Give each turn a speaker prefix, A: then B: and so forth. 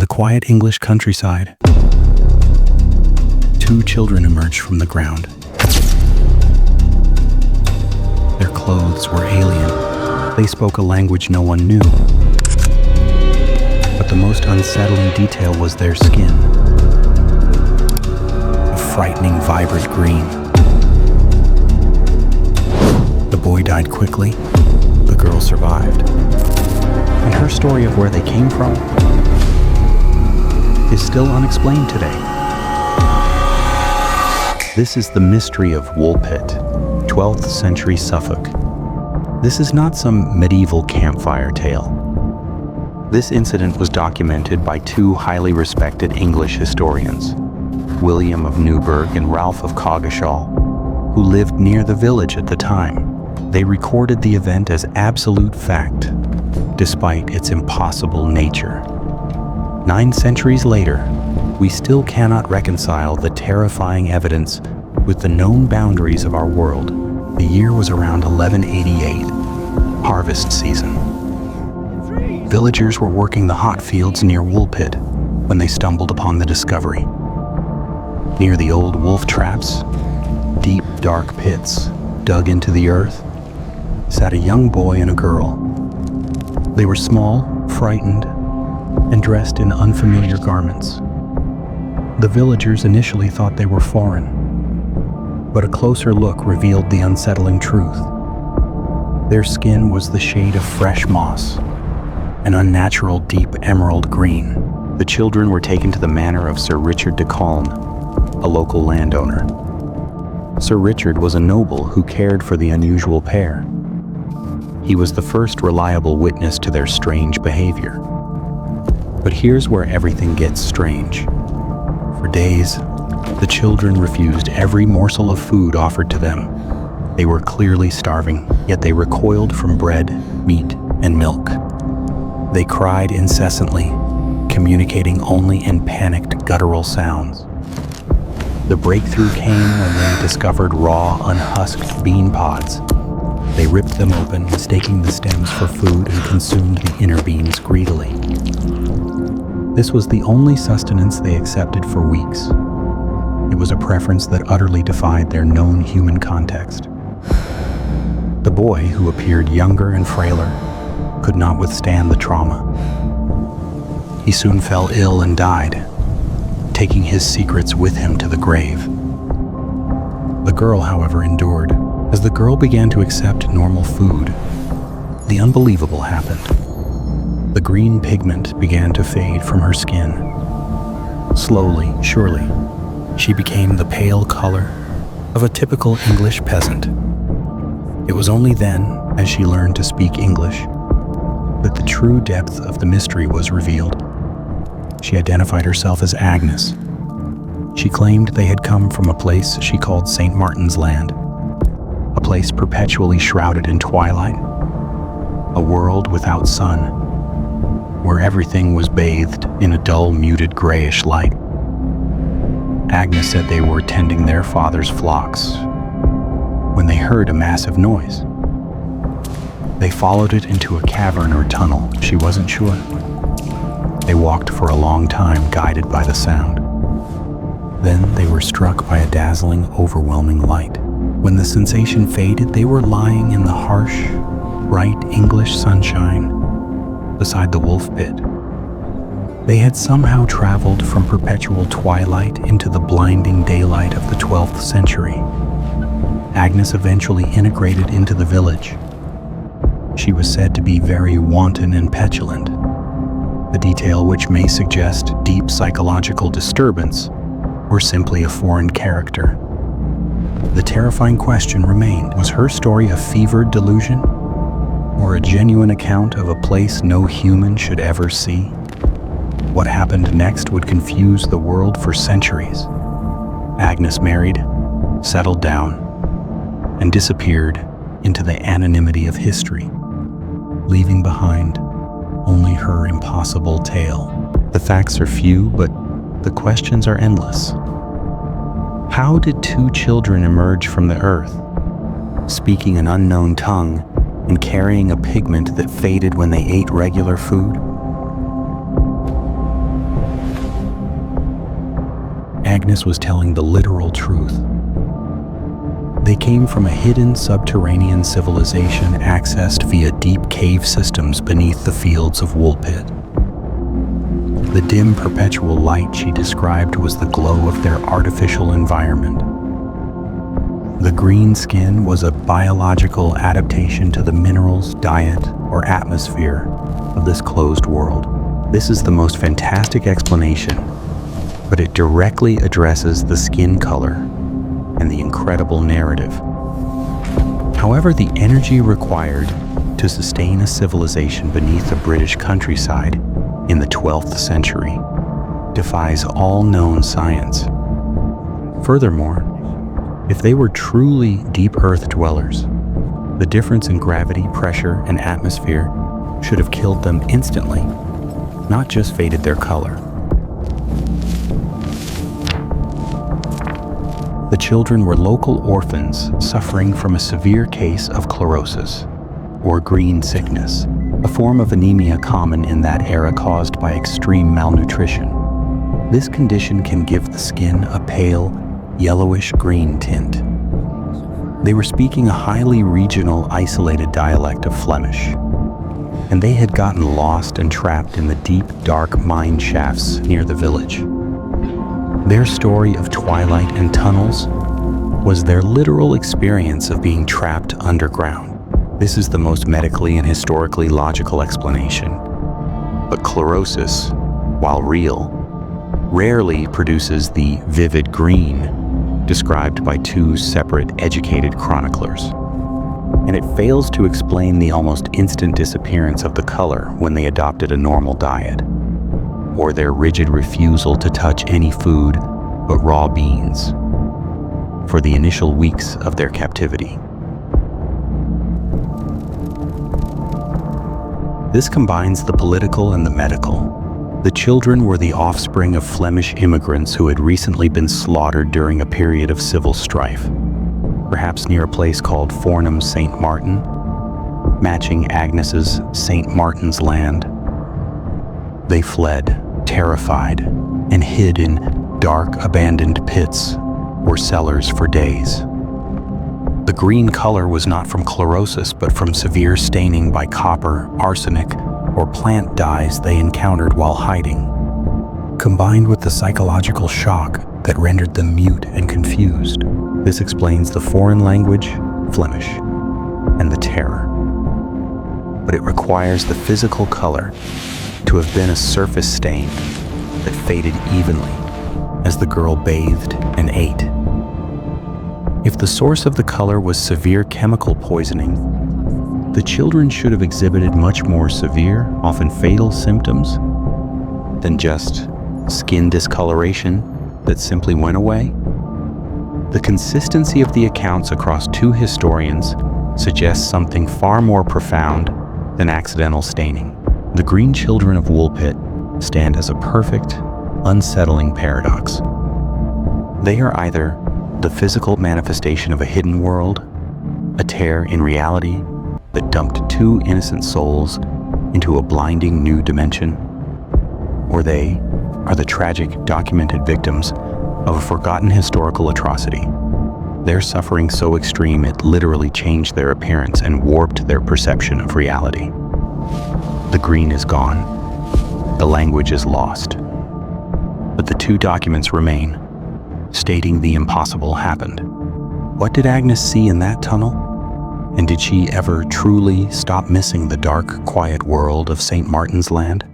A: the quiet English countryside, two children emerged from the ground. Their clothes were alien. They spoke a language no one knew. But the most unsettling detail was their skin. A frightening, vibrant green. The boy died quickly. The girl survived. And her story of where they came from is still unexplained today. This is the mystery of Woolpit, 12th century Suffolk. This is not some medieval campfire tale. This incident was documented by two highly respected English historians, William of Newburgh and Ralph of Coggeshall, who lived near the village at the time. They recorded the event as absolute fact, despite its impossible nature. 9 centuries later, we still cannot reconcile the terrifying evidence with the known boundaries of our world. The year was around 1188, harvest season. Villagers were working the hot fields near Woolpit when they stumbled upon the discovery. Near the old wolf traps, deep, dark pits dug into the earth, sat a young boy and a girl. They were small, frightened, and dressed in unfamiliar garments. The villagers initially thought they were foreign, but a closer look revealed the unsettling truth. Their skin was the shade of fresh moss, an unnatural deep emerald green. The children were taken to the manor of Sir Richard de Calne, a local landowner. Sir Richard was a noble who cared for the unusual pair. He was the first reliable witness to their strange behavior. But here's where everything gets strange. For days, the children refused every morsel of food offered to them. They were clearly starving, yet they recoiled from bread, meat, and milk. They cried incessantly, communicating only in panicked, guttural sounds. The breakthrough came when they discovered raw, unhusked bean pods. They ripped them open, mistaking the stems for food, and consumed the inner beans greedily. This was the only sustenance they accepted for weeks. It was a preference that utterly defied their known human context. The boy, who appeared younger and frailer, could not withstand the trauma. He soon fell ill and died, taking his secrets with him to the grave. The girl, however, endured. As the girl began to accept normal food, the unbelievable happened. The green pigment began to fade from her skin. Slowly, surely, she became the pale color of a typical English peasant. It was only then, as she learned to speak English, that the true depth of the mystery was revealed. She identified herself as Agnes. She claimed they had come from a place she called St. Martin's Land, a place perpetually shrouded in twilight, a world without sun, where everything was bathed in a dull, muted grayish light. Agnes said they were tending their father's flocks when they heard a massive noise. They followed it into a cavern or tunnel, she wasn't sure. They walked for a long time, guided by the sound. Then they were struck by a dazzling, overwhelming light. When the sensation faded, they were lying in the harsh, bright English sunshine beside the wolf pit. They had somehow traveled from perpetual twilight into the blinding daylight of the 12th century. Agnes eventually integrated into the village. She was said to be very wanton and petulant, a detail which may suggest deep psychological disturbance or simply a foreign character. The terrifying question remained, was her story a fevered delusion or a genuine account of a place no human should ever see? What happened next would confuse the world for centuries. Agnes married, settled down, and disappeared into the anonymity of history, leaving behind only her impossible tale. The facts are few, but the questions are endless. How did two children emerge from the earth, speaking an unknown tongue and carrying a pigment that faded when they ate regular food? Agnes was telling the literal truth. They came from a hidden subterranean civilization accessed via deep cave systems beneath the fields of Woolpit. The dim perpetual light she described was the glow of their artificial environment. The green skin was a biological adaptation to the minerals, diet, or atmosphere of this closed world. This is the most fantastic explanation, but it directly addresses the skin color and the incredible narrative. However, the energy required to sustain a civilization beneath the British countryside in the 12th century defies all known science. Furthermore, if they were truly deep earth dwellers, the difference in gravity, pressure, and atmosphere should have killed them instantly, not just faded their color. The children were local orphans suffering from a severe case of chlorosis, or green sickness, a form of anemia common in that era caused by extreme malnutrition. This condition can give the skin a pale, yellowish green tint. They were speaking a highly regional, isolated dialect of Flemish, and they had gotten lost and trapped in the deep, dark mine shafts near the village. Their story of twilight and tunnels was their literal experience of being trapped underground. This is the most medically and historically logical explanation. But chlorosis, while real, rarely produces the vivid green described by two separate educated chroniclers. And it fails to explain the almost instant disappearance of the color when they adopted a normal diet, or their rigid refusal to touch any food but raw beans for the initial weeks of their captivity. This combines the political and the medical. The children were the offspring of Flemish immigrants who had recently been slaughtered during a period of civil strife, perhaps near a place called Fornham St. Martin, matching Agnes's St. Martin's Land. They fled, terrified, and hid in dark, abandoned pits or cellars for days. The green color was not from chlorosis, but from severe staining by copper, arsenic, or plant dyes they encountered while hiding, combined with the psychological shock that rendered them mute and confused. This explains the foreign language, Flemish, and the terror. But it requires the physical color to have been a surface stain that faded evenly as the girl bathed and ate. If the source of the color was severe chemical poisoning, the children should have exhibited much more severe, often fatal symptoms than just skin discoloration that simply went away. The consistency of the accounts across two historians suggests something far more profound than accidental staining. The Green Children of Woolpit stand as a perfect, unsettling paradox. They are either the physical manifestation of a hidden world, a tear in reality that dumped two innocent souls into a blinding new dimension, or they are the tragic, documented victims of a forgotten historical atrocity. Their suffering so extreme it literally changed their appearance and warped their perception of reality. The green is gone. The language is lost. But the two documents remain, stating the impossible happened. What did Agnes see in that tunnel? And did she ever truly stop missing the dark, quiet world of St. Martin's Land?